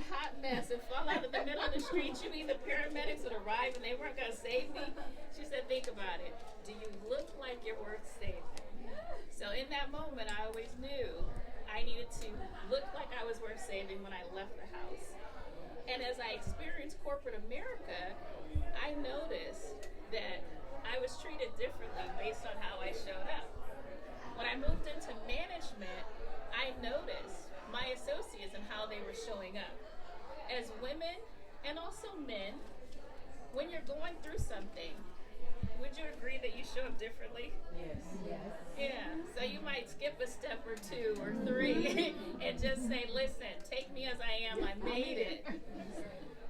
hot mess and fall out in the middle of the street, you mean the paramedics would arrive and they weren't going to save me? She said, think about it. Do you look like you're worth saving? So in that moment, I always knew I needed to look like I was worth saving when I left the house. And as I experienced corporate America, I noticed that I was treated differently based on how I showed up. When I moved into management, I noticed my associates and how they were showing up. As women and also men, when you're going through something, would you agree that you show up differently? Yes. Yes. Yeah. So you might skip a step or two or three and just say, listen, take me as I am. I made it.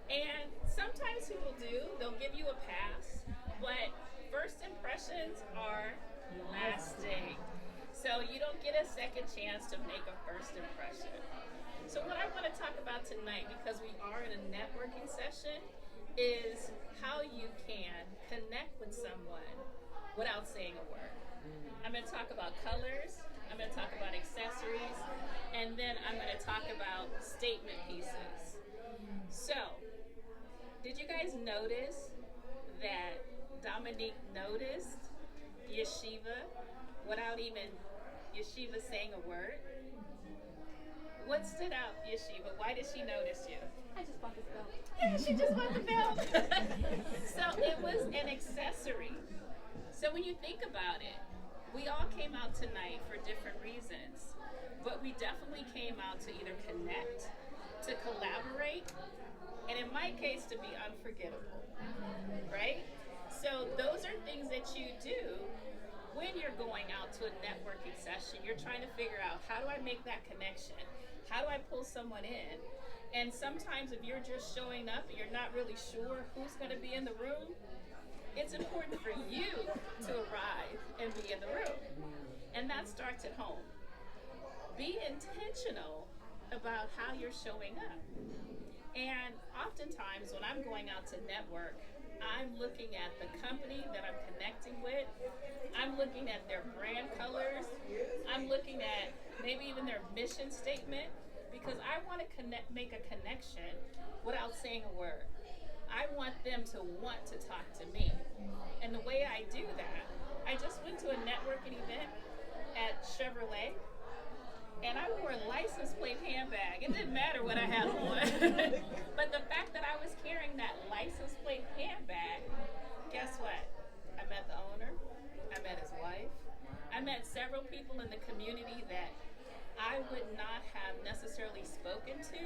And sometimes people do. They'll give you a pass. But first impressions are lasting. So you don't get a second chance to make a first impression. So what I want to talk about tonight, because we are in a networking session, is how you can connect with someone without saying a word. I'm going to talk about colors, I'm going to talk about accessories, and then I'm going to talk about statement pieces. So, did you guys notice that Dominique noticed Yeshiva without even Yeshiva saying a word? What stood out, Yeshiva? Why did she notice you? I just bought this belt. Yeah, she just bought the belt. So it was an accessory. So when you think about it, we all came out tonight for different reasons, but we definitely came out to either connect, to collaborate, and in my case, to be unforgettable, right? So those are things that you do when you're going out to a networking session. You're trying to figure out, how do I make that connection? How do I pull someone in? And sometimes if you're just showing up and you're not really sure who's going to be in the room, it's important for you to arrive and be in the room. And that starts at home. Be intentional about how you're showing up. And oftentimes when I'm going out to network, I'm looking at the company that I'm connecting with. I'm looking at their brand colors. I'm looking at maybe even their mission statement, because I want to make a connection without saying a word. I want them to want to talk to me. And the way I do that, I just went to a networking event at Chevrolet, and I wore a license plate handbag. It didn't matter what I had on. But the fact that I was carrying that license plate handbag, guess what? I met the owner. I met his wife. I met several people in the community that I would not have necessarily spoken to,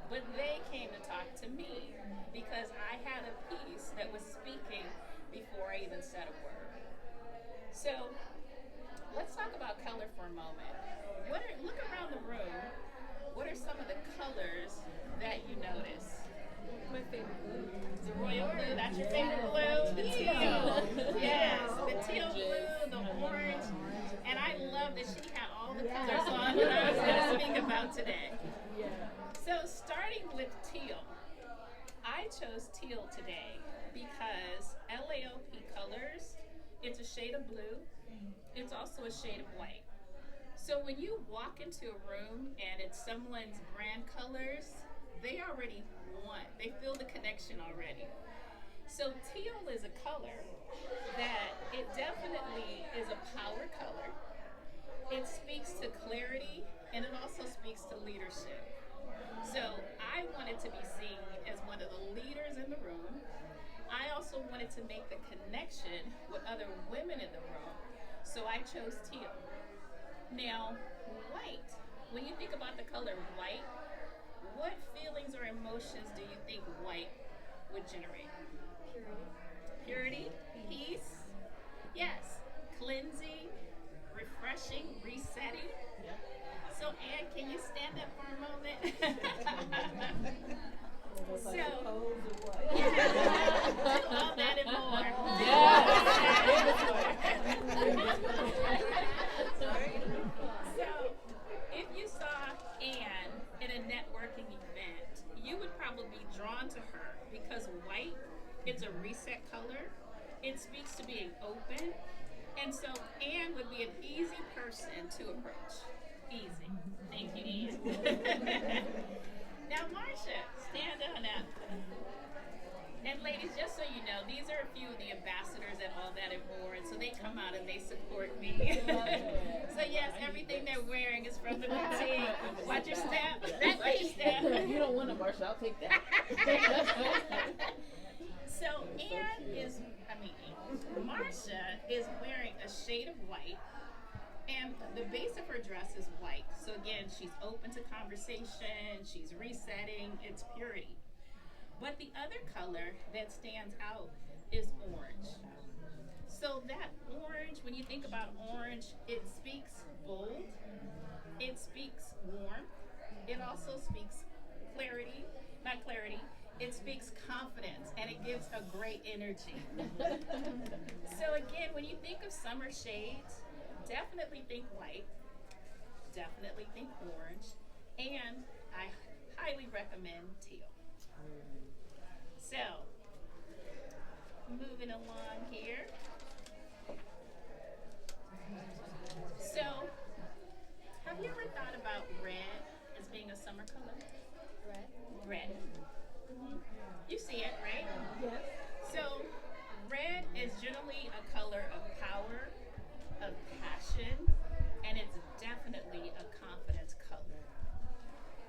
but they came to talk to me because I had a piece that was speaking before I even said a word. So let's talk about color for a moment. Look around the room. What are some of the colors that you notice? My favorite blue. The royal blue, that's your favorite blue? The teal. Yes, the teal blue, the orange. And I love that she had all the colors on that I was going to speak about today. So starting with teal, I chose teal today because LAOP colors, it's a shade of blue, it's also a shade of white. So when you walk into a room and it's someone's brand colors, they already want, they feel the connection already. So teal is a color that it definitely is a power color. It speaks to clarity, and it also speaks to leadership. So I wanted to be seen as one of the leaders in the room. I also wanted to make the connection with other women in the room. So I chose teal. Now, white, when you think about the color white, what feelings or emotions do you think white would generate? Purity, peace, yes, cleansing, refreshing, resetting. So Anne, can you stand up for a moment? So, yeah, all that and more. So, if you saw Anne in a networking event, you would probably be drawn to her because white, it's a reset color. It speaks to being open. And so Anne would be an easy person to approach. Easy. Thank you, Anne. Now, Marsha, these are a few of the ambassadors at All That and More, and so they come out and they support me. So yes, everything they're wearing is from the boutique. Watch your step. Watch your step. You don't want a Marsha, I'll take that. So Marsha is wearing a shade of white, and the base of her dress is white. So again, she's open to conversation, she's resetting, it's purity. But the other color that stands out is orange. So that orange, when you think about orange, it speaks bold, it speaks warm, it also speaks clarity, not clarity, it speaks confidence, and it gives a great energy. So again, when you think of summer shades, definitely think white, definitely think orange, and I highly recommend teal. So, moving along here. So, have you ever thought about red as being a summer color? Red. Red. You see it, right? Yes. So, red is generally a color of power, of passion, and it's definitely a confidence color.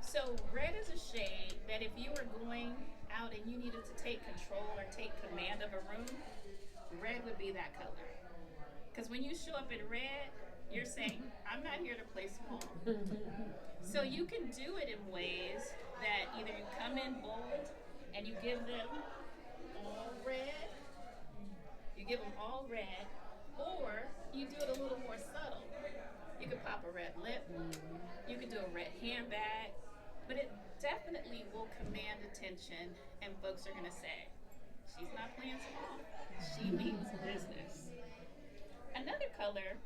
So, red is a shade that if you were going out and you needed to take control or take command of a room, red would be that color. Because when you show up in red, you're saying, I'm not here to play small. So you can do it in ways that either you come in bold and you give them all red, or you do it a little more subtle. You could pop a red lip, you could do a red handbag, but it definitely will command attention, and folks are gonna say, she's not playing small, she means business. Another color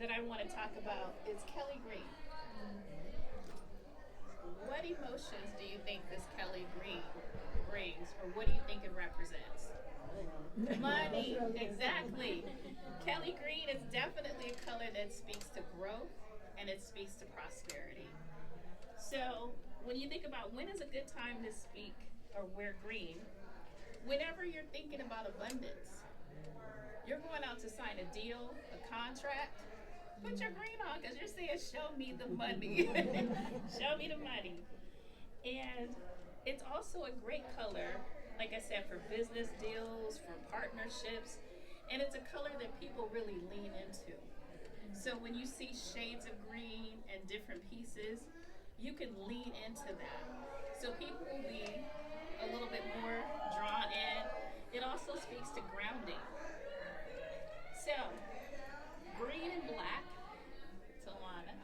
that I want to talk about is Kelly green. What emotions do you think this Kelly green brings, or what do you think it represents? Money, exactly. Kelly green is definitely a color that speaks to growth and it speaks to prosperity. So when you think about when is a good time to speak or wear green, whenever you're thinking about abundance, you're going out to sign a deal, a contract, put your green on because you're saying, show me the money. Show me the money. And it's also a great color, like I said, for business deals, for partnerships, and it's a color that people really lean into. So when you see shades of green and different pieces, you can lean into that. So people will be a little bit more drawn in. It also speaks to grounding. So, green and black, Tawana.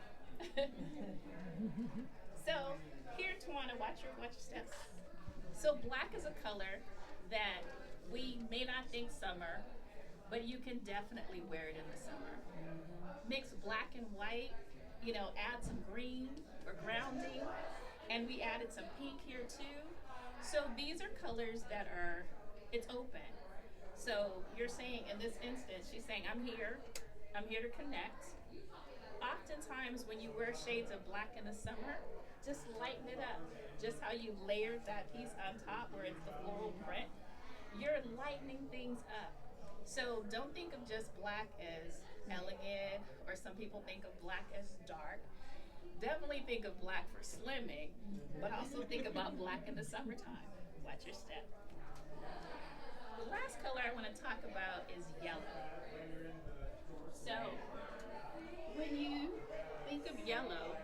So, here, Tawana, watch your steps. So, black is a color that we may not think summer, but you can definitely wear it in the summer. Mix black and white, add some green or grounding, and we added some pink here too. So, these are colors that it's open. So you're saying in this instance, she's saying, I'm here to connect. Oftentimes when you wear shades of black in the summer, just lighten it up. Just how you layered that piece on top where it's the floral print, you're lightening things up. So don't think of just black as elegant, or some people think of black as dark. Definitely think of black for slimming, but also think about black in the summertime. Watch your step. The last color I want to talk about is yellow. So, when you think of yellow,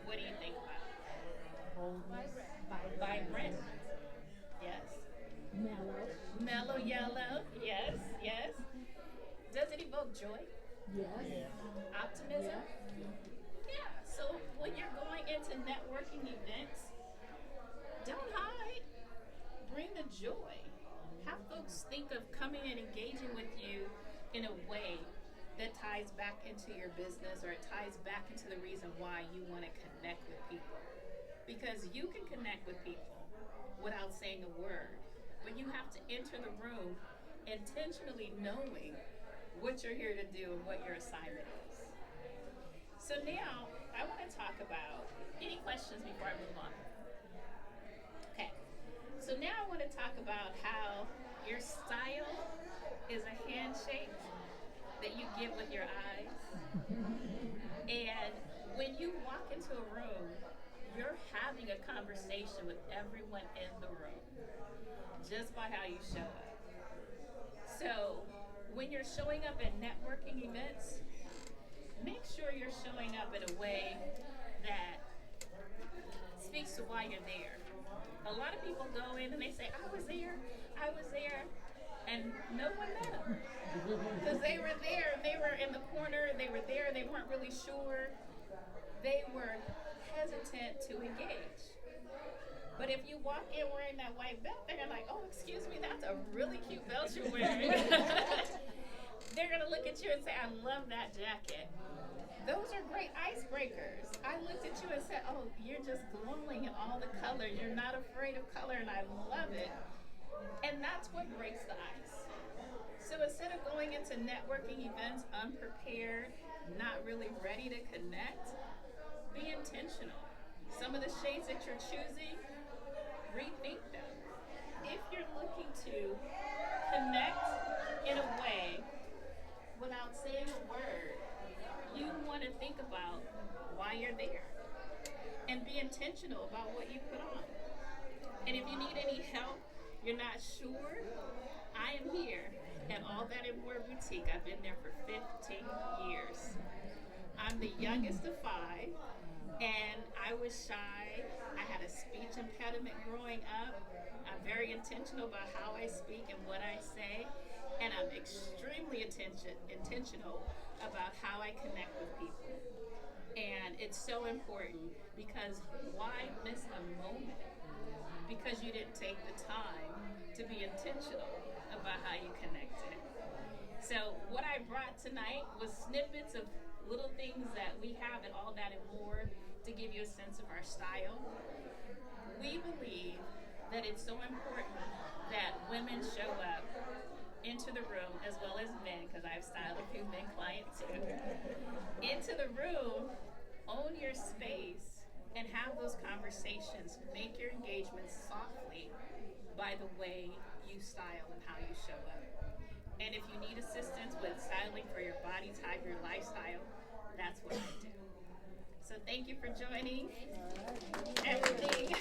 what do you think about? Vibrant. Yes. Mellow yellow. Yes, yes. Does it evoke joy? Yes. Optimism? Yeah. So, when you're going into networking events, don't hide. Bring the joy. Have folks think of coming and engaging with you in a way that ties back into your business, or it ties back into the reason why you want to connect with people. Because you can connect with people without saying a word, but you have to enter the room intentionally knowing what you're here to do and what your assignment is. So now I want to talk about any questions before I move on. Okay. So now I want to talk about how your style is a handshake that you give with your eyes. And when you walk into a room, you're having a conversation with everyone in the room just by how you show up. So when you're showing up at networking events, make sure you're showing up in a way that speaks to why you're there. A lot of people go in and they say, I was there, and no one met them. Because they were there, they were in the corner, they were there, they weren't really sure. They were hesitant to engage. But if you walk in wearing that white belt, they're like, oh, excuse me, that's a really cute belt you're wearing. They're going to look at you and say, I love that jacket. Those are great icebreakers. I looked at you and said, oh, you're just glowing in all the colors. You're not afraid of color, and I love it. And that's what breaks the ice. So instead of going into networking events unprepared, not really ready to connect, be intentional. Some of the shades that you're choosing, rethink them. If you're looking to connect in a way without saying a word, you want to think about why you're there and be intentional about what you put on. And if you need any help, you're not sure, I am here at All That and More Boutique. I've been there for 15 years. I'm the youngest of 5, and I was shy. I had a speech impediment growing up. I'm very intentional about how I speak and what I say, and I'm extremely intentional about how I connect with people. And it's so important because why miss a moment? Because you didn't take the time to be intentional about how you connected. So what I brought tonight was snippets of little things that we have and All That and More to give you a sense of our style. We believe that it's so important that women show up into the room, as well as men, because I've styled a few men clients too, into the room, own your space, and have those conversations. Make your engagements softly by the way you style and how you show up. And if you need assistance with styling for your body type, your lifestyle, that's what I do. So thank you for joining. Everything